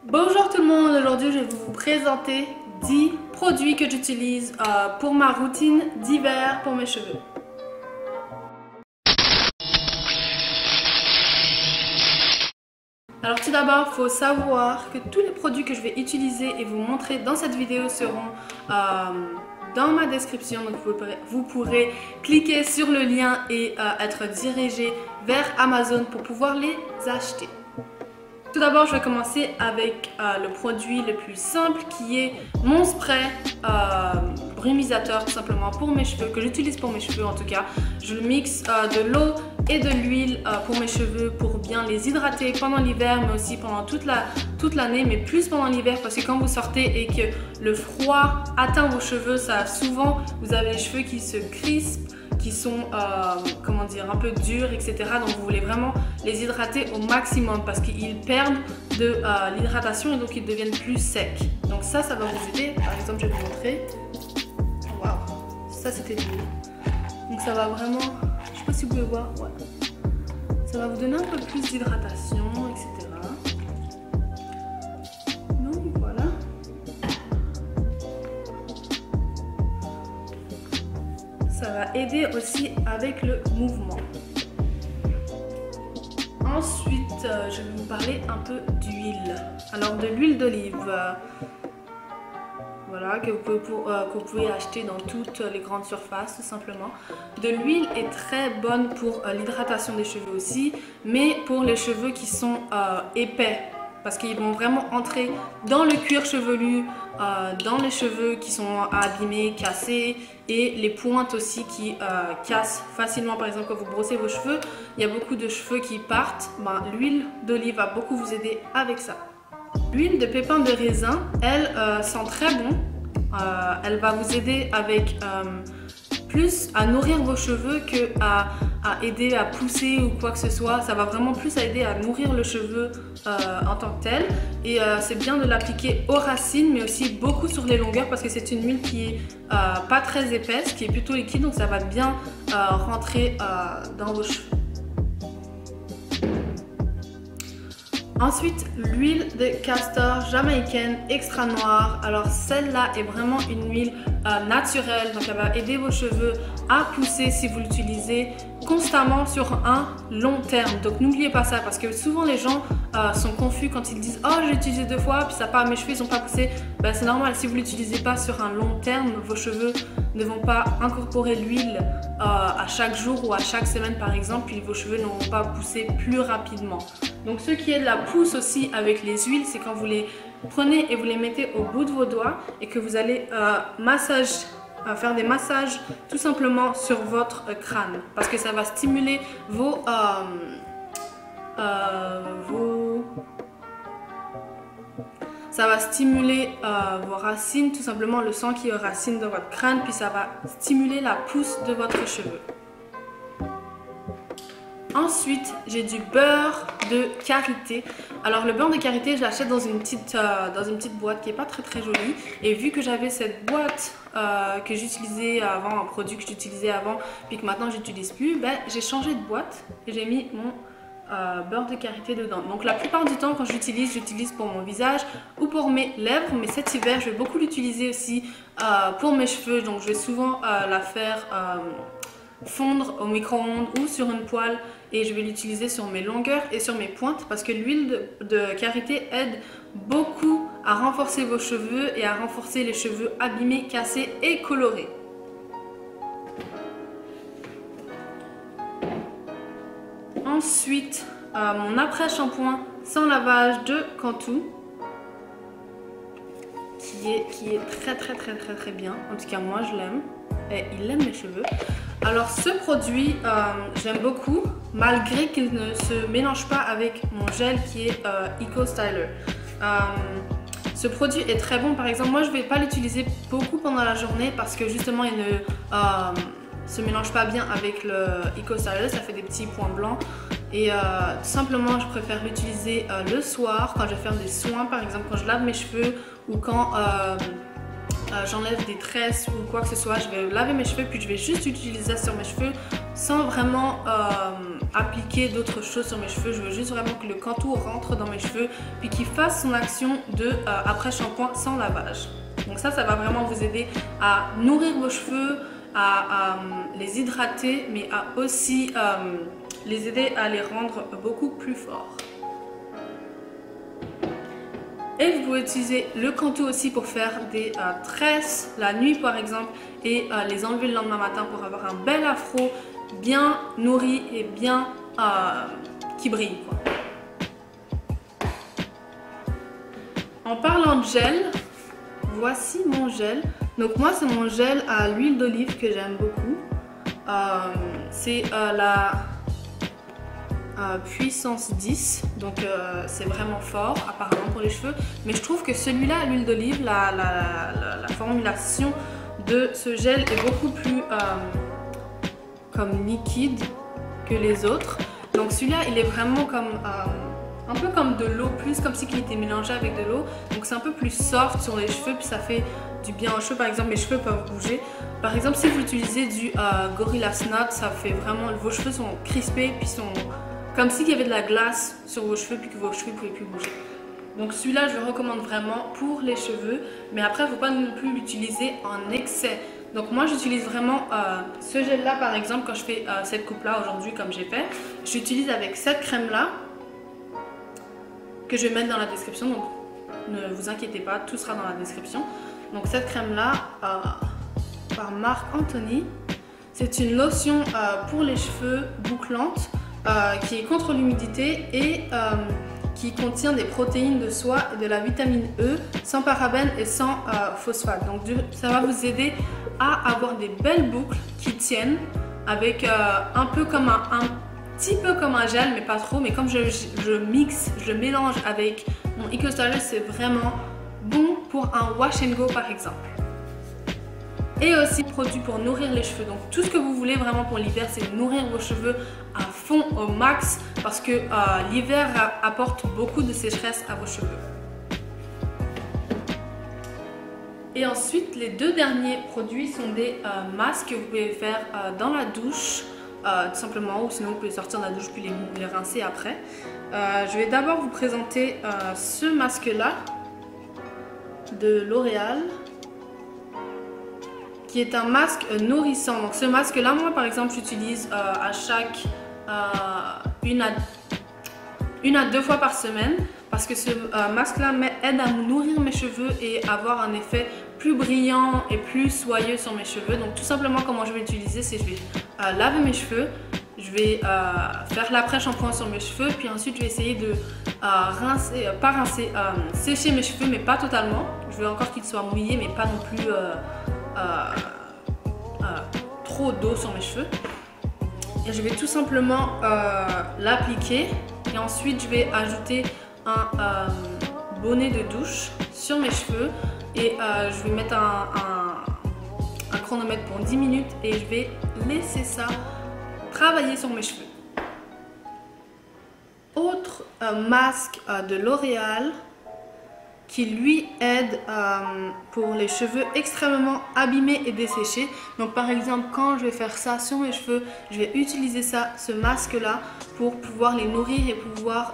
Bonjour tout le monde, aujourd'hui je vais vous présenter 10 produits que j'utilise pour ma routine d'hiver pour mes cheveux. Alors tout d'abord, il faut savoir que tous les produits que je vais utiliser et vous montrer dans cette vidéo seront dans ma description. Donc vous pourrez cliquer sur le lien et être dirigé vers Amazon pour pouvoir les acheter. Tout d'abord, je vais commencer avec le produit le plus simple qui est mon spray brumisateur tout simplement pour mes cheveux, que j'utilise pour mes cheveux en tout cas. Je le mixe de l'eau et de l'huile pour mes cheveux pour bien les hydrater pendant l'hiver mais aussi pendant toute l'année, mais plus pendant l'hiver parce que quand vous sortez et que le froid atteint vos cheveux, ça souvent vous avez les cheveux qui se crispent, qui sont comment dire, un peu durs, etc. Donc vous voulez vraiment les hydrater au maximum parce qu'ils perdent de l'hydratation et donc ils deviennent plus secs. Donc ça va vous aider. Par exemple, je vais vous montrer. Waouh, ça c'était l'huile. Donc ça va vraiment, je sais pas si vous pouvez voir, ouais. Ça va vous donner un peu plus d'hydratation, etc. Donc voilà. Ça va aider aussi avec le mouvement. Ensuite, je vais vous parler un peu d'huile. Alors de l'huile d'olive, voilà, que vous pouvez acheter dans toutes les grandes surfaces tout simplement. De l'huile est très bonne pour l'hydratation des cheveux aussi, mais pour les cheveux qui sont épais. Parce qu'ils vont vraiment entrer dans le cuir chevelu, dans les cheveux qui sont abîmés, cassés et les pointes aussi qui cassent facilement. Par exemple, quand vous brossez vos cheveux, il y a beaucoup de cheveux qui partent. L'huile d'olive va beaucoup vous aider avec ça. L'huile de pépins de raisin, elle sent très bon. Elle va vous aider avec plus à nourrir vos cheveux que à aider à pousser ou quoi que ce soit. Ça va vraiment plus aider à nourrir le cheveu en tant que tel. Et c'est bien de l'appliquer aux racines mais aussi beaucoup sur les longueurs parce que c'est une huile qui est pas très épaisse, qui est plutôt liquide, donc ça va bien rentrer dans vos cheveux. Ensuite, l'huile de castor jamaïcaine extra noire. Alors celle-là est vraiment une huile naturelle, donc elle va aider vos cheveux à pousser si vous l'utilisez constamment sur un long terme. Donc n'oubliez pas ça parce que souvent les gens sont confus quand ils disent « Oh, j'ai utilisé 2 fois, puis ça part, mes cheveux ils n'ont pas poussé ». Ben, c'est normal, si vous ne l'utilisez pas sur un long terme, vos cheveux ne vont pas incorporer l'huile à chaque jour ou à chaque semaine par exemple, puis vos cheveux ne vont pas pousser plus rapidement. Donc ce qui est de la pousse aussi avec les huiles, c'est quand vous les prenez et vous les mettez au bout de vos doigts et que vous allez faire des massages tout simplement sur votre crâne parce que ça va stimuler vos racines, tout simplement le sang qui est aux racines de votre crâne, puis ça va stimuler la pousse de votre cheveu. Ensuite, j'ai du beurre de karité. Alors le beurre de karité, je l'achète dans une petite boîte qui n'est pas très jolie. Et vu que j'avais cette boîte que j'utilisais avant, un produit que j'utilisais avant, puis que maintenant j'utilise plus, ben, j'ai changé de boîte et j'ai mis mon beurre de karité dedans. Donc la plupart du temps quand j'utilise pour mon visage ou pour mes lèvres, mais cet hiver je vais beaucoup l'utiliser aussi pour mes cheveux. Donc je vais souvent la faire fondre au micro-ondes ou sur une poêle et je vais l'utiliser sur mes longueurs et sur mes pointes parce que l'huile de karité aide beaucoup à renforcer vos cheveux et à renforcer les cheveux abîmés, cassés et colorés. Ensuite, mon après-shampoing sans lavage de Cantu qui est très bien. En tout cas moi je l'aime et il aime mes cheveux. Alors ce produit j'aime beaucoup malgré qu'il ne se mélange pas avec mon gel qui est Eco Styler. Ce produit est très bon. Par exemple, moi je ne vais pas l'utiliser beaucoup pendant la journée parce que justement il ne se mélange pas bien avec le Eco Styler, ça fait des petits points blancs. Et tout simplement je préfère l'utiliser le soir quand je vais faire des soins, par exemple quand je lave mes cheveux ou quand j'enlève des tresses ou quoi que ce soit. Je vais laver mes cheveux puis je vais juste utiliser ça sur mes cheveux sans vraiment appliquer d'autres choses sur mes cheveux. Je veux juste vraiment que le Cantu rentre dans mes cheveux puis qu'il fasse son action de après shampoing sans lavage. Donc ça va vraiment vous aider à nourrir vos cheveux, à les hydrater, mais à aussi les aider à les rendre beaucoup plus forts. Et vous pouvez utiliser le Cantu aussi pour faire des tresses la nuit par exemple et les enlever le lendemain matin pour avoir un bel afro bien nourri et bien qui brille, quoi. En parlant de gel, voici mon gel. Donc moi c'est mon gel à l'huile d'olive que j'aime beaucoup. C'est la puissance 10, donc c'est vraiment fort apparemment pour les cheveux, mais je trouve que celui-là à l'huile d'olive, la formulation de ce gel est beaucoup plus comme liquide que les autres. Donc celui-là il est vraiment comme un peu comme de l'eau, plus comme si il était mélangé avec de l'eau, donc c'est un peu plus soft sur les cheveux puis ça fait du bien aux cheveux. Par exemple mes cheveux peuvent bouger, par exemple si vous utilisez du Gorilla Snot, ça fait vraiment, vos cheveux sont crispés puis sont comme s'il y avait de la glace sur vos cheveux puis que vos cheveux ne pouvaient plus bouger. Donc celui-là je le recommande vraiment pour les cheveux, mais après il ne faut pas non plus l'utiliser en excès. Donc moi j'utilise vraiment ce gel là par exemple quand je fais cette coupe là aujourd'hui comme j'ai fait. J'utilise avec cette crème là que je vais mettre dans la description, donc ne vous inquiétez pas, tout sera dans la description. Donc cette crème là par Marc Anthony, c'est une lotion pour les cheveux bouclante qui est contre l'humidité et qui contient des protéines de soie et de la vitamine E sans parabènes et sans phosphate. Donc ça va vous aider à avoir des belles boucles qui tiennent avec un peu comme un petit peu comme un gel, mais pas trop. Mais comme je mixe, je mélange avec mon Eco Styler, c'est vraiment bon pour un wash and go par exemple. Et aussi produit pour nourrir les cheveux. Donc tout ce que vous voulez vraiment pour l'hiver, c'est nourrir vos cheveux à fond au max parce que l'hiver apporte beaucoup de sécheresse à vos cheveux. Et ensuite, les deux derniers produits sont des masques que vous pouvez faire dans la douche, tout simplement, ou sinon vous pouvez sortir de la douche puis les rincer après. Je vais d'abord vous présenter ce masque-là de L'Oréal, qui est un masque nourrissant. Donc ce masque là, moi par exemple j'utilise à chaque une à deux fois par semaine parce que ce masque là aide à nourrir mes cheveux et avoir un effet plus brillant et plus soyeux sur mes cheveux. Donc tout simplement comment je vais l'utiliser, c'est je vais laver mes cheveux, je vais faire l'après-shampoing sur mes cheveux, puis ensuite je vais essayer de sécher mes cheveux mais pas totalement. Je veux encore qu'ils soient mouillés mais pas non plus trop d'eau sur mes cheveux. Et je vais tout simplement l'appliquer et ensuite je vais ajouter un bonnet de douche sur mes cheveux et je vais mettre un chronomètre pour 10 minutes et je vais laisser ça travailler sur mes cheveux. Autre masque de L'Oréal qui lui aide pour les cheveux extrêmement abîmés et desséchés. Donc par exemple quand je vais faire ça sur mes cheveux, je vais utiliser ce masque là pour pouvoir les nourrir et pouvoir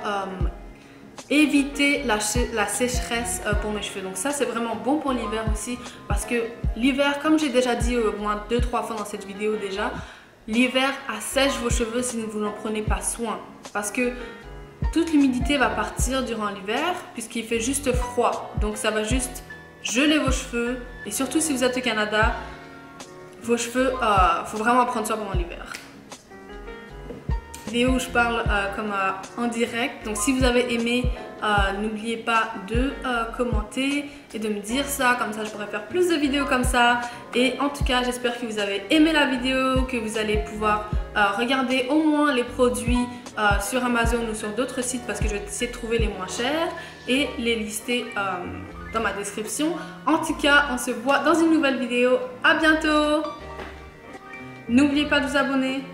éviter la sécheresse pour mes cheveux. Donc ça c'est vraiment bon pour l'hiver aussi parce que l'hiver, comme j'ai déjà dit au moins 2-3 fois dans cette vidéo déjà, l'hiver assèche vos cheveux si vous n'en prenez pas soin parce que toute l'humidité va partir durant l'hiver puisqu'il fait juste froid. Donc ça va juste geler vos cheveux et surtout si vous êtes au Canada, vos cheveux, faut vraiment prendre soin pendant l'hiver. Vidéo où je parle comme en direct. Donc si vous avez aimé, n'oubliez pas de commenter et de me dire ça, comme ça je pourrais faire plus de vidéos comme ça. Et en tout cas j'espère que vous avez aimé la vidéo, que vous allez pouvoir regarder au moins les produits sur Amazon ou sur d'autres sites parce que je vais essayer de trouver les moins chers et les lister dans ma description. En tout cas on se voit dans une nouvelle vidéo, à bientôt. N'oubliez pas de vous abonner.